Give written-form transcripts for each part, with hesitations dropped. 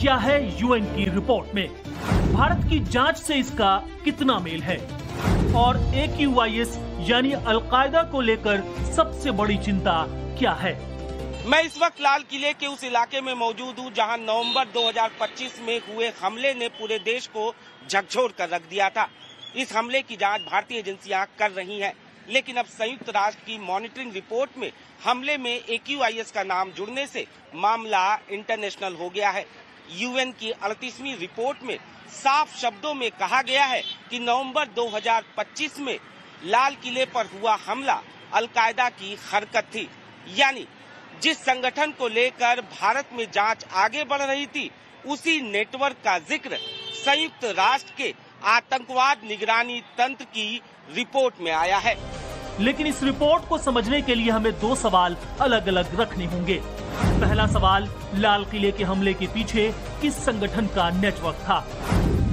क्या है यूएन की रिपोर्ट में? भारत की जांच से इसका कितना मेल है? और AQIS यानी अलकायदा को लेकर सबसे बड़ी चिंता क्या है? मैं इस वक्त लाल किले के उस इलाके में मौजूद हूं जहां नवंबर 2025 में हुए हमले ने पूरे देश को झकझोर कर रख दिया था। इस हमले की जांच भारतीय एजेंसियां कर रही हैं, लेकिन अब संयुक्त राष्ट्र की मॉनिटरिंग रिपोर्ट में हमले में AQIS का नाम जुड़ने से मामला इंटरनेशनल हो गया है। यूएन की 38वीं रिपोर्ट में साफ शब्दों में कहा गया है कि नवंबर 2025 में लाल किले पर हुआ हमला अलकायदा की हरकत थी। यानी जिस संगठन को लेकर भारत में जांच आगे बढ़ रही थी, उसी नेटवर्क का जिक्र संयुक्त राष्ट्र के आतंकवाद निगरानी तंत्र की रिपोर्ट में आया है। लेकिन इस रिपोर्ट को समझने के लिए हमें दो सवाल अलग अलग रखने होंगे। पहला सवाल, लाल किले के हमले के पीछे किस संगठन का नेटवर्क था?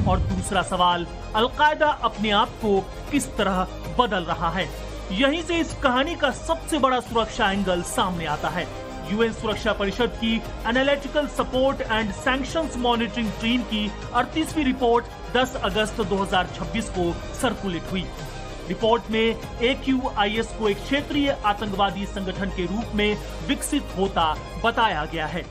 और दूसरा सवाल, अलकायदा अपने आप को किस तरह बदल रहा है? यहीं से इस कहानी का सबसे बड़ा सुरक्षा एंगल सामने आता है। यूएन सुरक्षा परिषद की analytical support and sanctions monitoring team की 38वीं रिपोर्ट 10 अगस्त 2026 को सर्कुलेट हुई। रिपोर्ट में AQIS को एक क्षेत्रीय आतंकवादी संगठन के रूप में विकसित होता बताया गया है।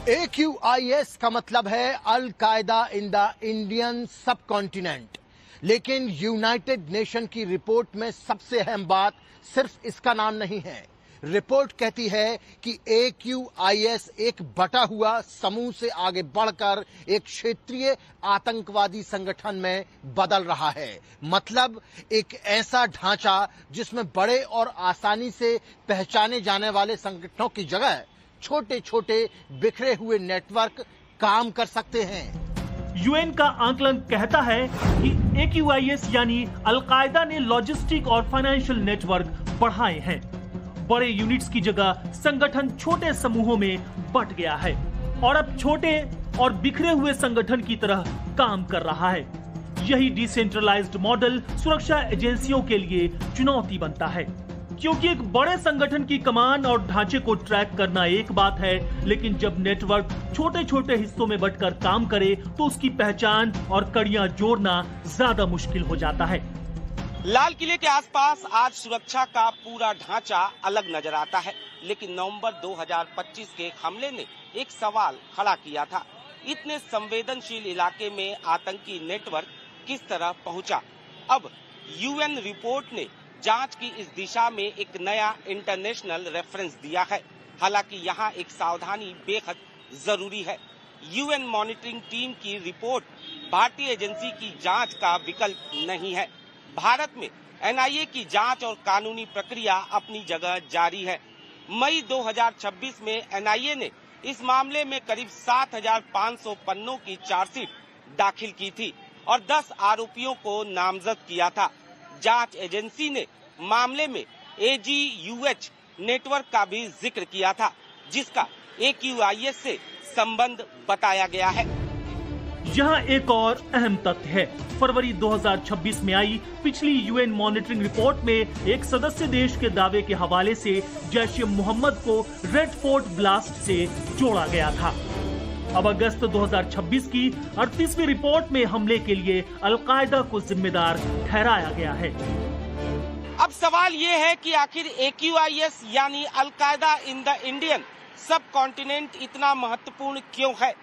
AQIS का मतलब है अल कायदा इन द इंडियन सब कॉन्टिनेंट। लेकिन यूनाइटेड नेशन की रिपोर्ट में सबसे अहम बात सिर्फ इसका नाम नहीं है। रिपोर्ट कहती है कि AQIS एक बटा हुआ समूह से आगे बढ़कर एक क्षेत्रीय आतंकवादी संगठन में बदल रहा है। मतलब एक ऐसा ढांचा जिसमें बड़े और आसानी से पहचाने जाने वाले संगठनों की जगह छोटे छोटे बिखरे हुए नेटवर्क काम कर सकते हैं। यूएन का आंकलन कहता है कि AQIS यानी अलकायदा ने लॉजिस्टिक और फाइनेंशियल नेटवर्क बढ़ाए हैं। बड़े यूनिट्स की जगह संगठन छोटे समूहों में बंट गया है और अब छोटे और बिखरे हुए संगठन की तरह काम कर रहा है। यही डिसेंट्रलाइज्ड मॉडल सुरक्षा एजेंसियों के लिए चुनौती बनता है, क्योंकि एक बड़े संगठन की कमान और ढांचे को ट्रैक करना एक बात है, लेकिन जब नेटवर्क छोटे छोटे हिस्सों में बंटकर काम करे तो उसकी पहचान और कड़ियां जोड़ना ज्यादा मुश्किल हो जाता है। लाल किले के आसपास आज सुरक्षा का पूरा ढांचा अलग नजर आता है, लेकिन नवंबर 2025 के हमले ने एक सवाल खड़ा किया था। इतने संवेदनशील इलाके में आतंकी नेटवर्क किस तरह पहुंचा? अब यूएन रिपोर्ट ने जांच की इस दिशा में एक नया इंटरनेशनल रेफरेंस दिया है। हालांकि यहाँ एक सावधानी बेहद जरूरी है। यूएन मॉनिटरिंग टीम की रिपोर्ट भारतीय एजेंसी की जांच का विकल्प नहीं है। भारत में NIA की जांच और कानूनी प्रक्रिया अपनी जगह जारी है। मई 2026 में NIA ने इस मामले में करीब 7,500 पन्नों की चार्जशीट दाखिल की थी और 10 आरोपियों को नामजद किया था। जांच एजेंसी ने मामले में AGUH नेटवर्क का भी जिक्र किया था, जिसका AQIS से संबंध बताया गया है। यहाँ एक और अहम तथ्य है। फरवरी 2026 में आई पिछली यूएन मॉनिटरिंग रिपोर्ट में एक सदस्य देश के दावे के हवाले से जैश-ए-मोहम्मद को रेड फोर्ट ब्लास्ट से जोड़ा गया था। अब अगस्त 2026 की 38वीं रिपोर्ट में हमले के लिए अलकायदा को जिम्मेदार ठहराया गया है। अब सवाल ये है कि आखिर AQIS यानी अलकायदा इन द इंडियन सब कॉन्टिनेंट इतना महत्वपूर्ण क्यों है?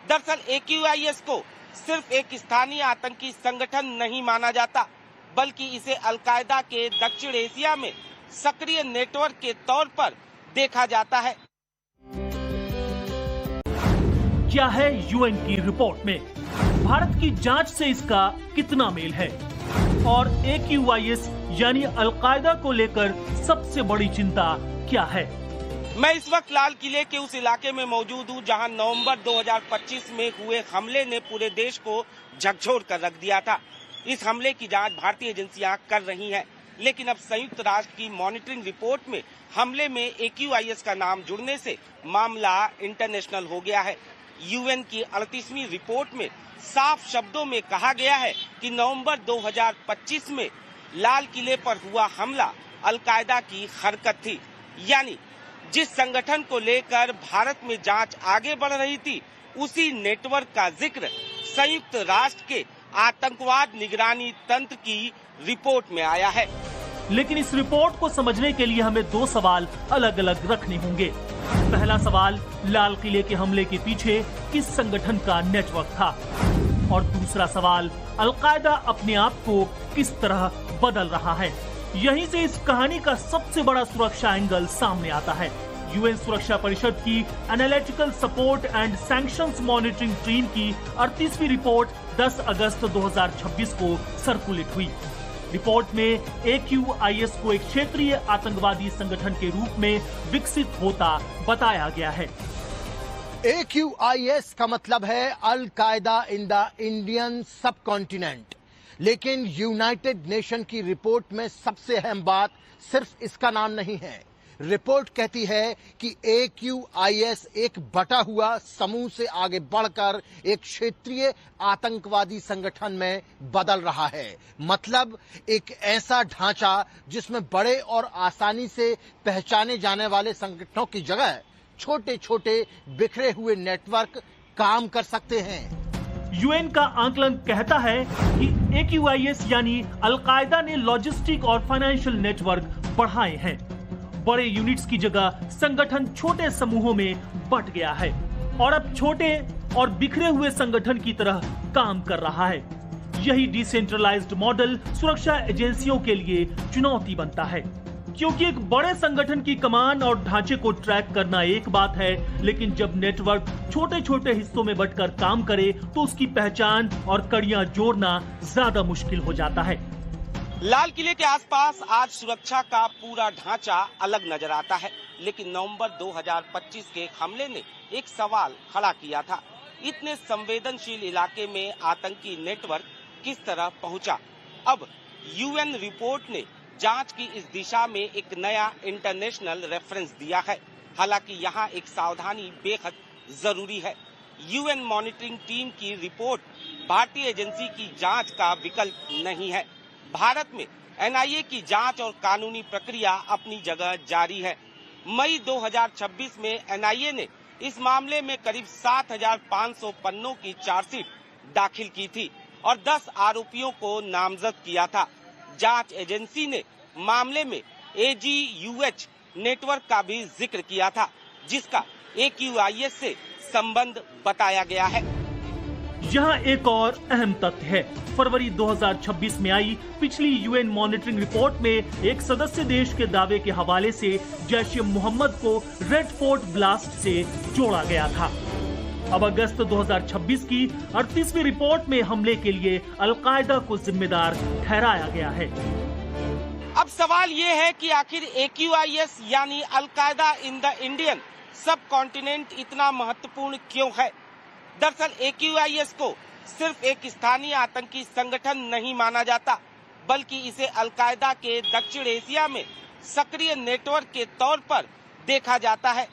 दरअसल AQIS को सिर्फ एक स्थानीय आतंकी संगठन नहीं माना जाता, बल्कि इसे अलकायदा के दक्षिण एशिया में सक्रिय नेटवर्क के तौर पर देखा जाता है। क्या है यूएन की रिपोर्ट में? भारत की जांच से इसका कितना मेल है? और AQIS यानी अलकायदा को लेकर सबसे बड़ी चिंता क्या है? मैं इस वक्त लाल किले के उस इलाके में मौजूद हूं जहां नवंबर 2025 में हुए हमले ने पूरे देश को झकझोर कर रख दिया था। इस हमले की जांच भारतीय एजेंसियां कर रही हैं, लेकिन अब संयुक्त राष्ट्र की मॉनिटरिंग रिपोर्ट में हमले में AQIS का नाम जुड़ने से मामला इंटरनेशनल हो गया है। यूएन की 38वीं रिपोर्ट में साफ शब्दों में कहा गया है कि नवंबर 2025 में लाल किले पर हुआ हमला अलकायदा की हरकत थी। यानी जिस संगठन को लेकर भारत में जांच आगे बढ़ रही थी, उसी नेटवर्क का जिक्र संयुक्त राष्ट्र के आतंकवाद निगरानी तंत्र की रिपोर्ट में आया है। लेकिन इस रिपोर्ट को समझने के लिए हमें दो सवाल अलग अलग रखने होंगे। पहला सवाल, लाल किले के हमले के पीछे किस संगठन का नेटवर्क था, और दूसरा सवाल, अलकायदा अपने आप को किस तरह बदल रहा है। यहीं से इस कहानी का सबसे बड़ा सुरक्षा एंगल सामने आता है। यूएन सुरक्षा परिषद की analytical support and sanctions monitoring team की 38वीं रिपोर्ट 10 अगस्त 2026 को सर्कुलेट हुई। रिपोर्ट में AQIS को एक क्षेत्रीय आतंकवादी संगठन के रूप में विकसित होता बताया गया है। AQIS का मतलब है अल कायदा इन द इंडियन सब कॉन्टिनेंट, लेकिन यूनाइटेड नेशन की रिपोर्ट में सबसे अहम बात सिर्फ इसका नाम नहीं है। रिपोर्ट कहती है कि AQIS एक बटा हुआ समूह से आगे बढ़कर एक क्षेत्रीय आतंकवादी संगठन में बदल रहा है। मतलब एक ऐसा ढांचा जिसमें बड़े और आसानी से पहचाने जाने वाले संगठनों की जगह छोटे छोटे बिखरे हुए नेटवर्क काम कर सकते हैं। यूएन का आंकलन कहता है कि AQIS यानी अलकायदा ने लॉजिस्टिक और फाइनेंशियल नेटवर्क बढ़ाए हैं। बड़े यूनिट्स की जगह संगठन छोटे समूहों में बंट गया है और अब छोटे और बिखरे हुए संगठन की तरह काम कर रहा है। यही डिसेंट्रलाइज्ड मॉडल सुरक्षा एजेंसियों के लिए चुनौती बनता है, क्योंकि एक बड़े संगठन की कमान और ढांचे को ट्रैक करना एक बात है, लेकिन जब नेटवर्क छोटे छोटे हिस्सों में बंटकर काम करे तो उसकी पहचान और कड़ियां जोड़ना ज्यादा मुश्किल हो जाता है। लाल किले के आसपास आज सुरक्षा का पूरा ढांचा अलग नजर आता है, लेकिन नवंबर 2025 के हमले ने एक सवाल खड़ा किया था। इतने संवेदनशील इलाके में आतंकी नेटवर्क किस तरह पहुंचा? अब यूएन रिपोर्ट ने जांच की इस दिशा में एक नया इंटरनेशनल रेफरेंस दिया है। हालांकि यहाँ एक सावधानी बेहद जरूरी है। यूएन मॉनिटरिंग टीम की रिपोर्ट भारतीय एजेंसी की जांच का विकल्प नहीं है। भारत में NIA की जांच और कानूनी प्रक्रिया अपनी जगह जारी है। मई 2026 में NIA ने इस मामले में करीब 7,500 पन्नों की चार्जशीट दाखिल की थी और 10 आरोपियों को नामजद किया था। जांच एजेंसी ने मामले में AGUH नेटवर्क का भी जिक्र किया था, जिसका AQIS से संबंध बताया गया है। यहाँ एक और अहम तथ्य है। फरवरी 2026 में आई पिछली यूएन मॉनिटरिंग रिपोर्ट में एक सदस्य देश के दावे के हवाले से जैश-ए-मोहम्मद को रेड फोर्ट ब्लास्ट से जोड़ा गया था। अब अगस्त 2026 की 38वीं रिपोर्ट में हमले के लिए अलकायदा को जिम्मेदार ठहराया गया है। अब सवाल ये है कि आखिर AQIS यानी अलकायदा इन द इंडियन सब कॉन्टिनेंट इतना महत्वपूर्ण क्यों है? दरअसल AQIS को सिर्फ एक स्थानीय आतंकी संगठन नहीं माना जाता, बल्कि इसे अलकायदा के दक्षिण एशिया में सक्रिय नेटवर्क के तौर पर देखा जाता है।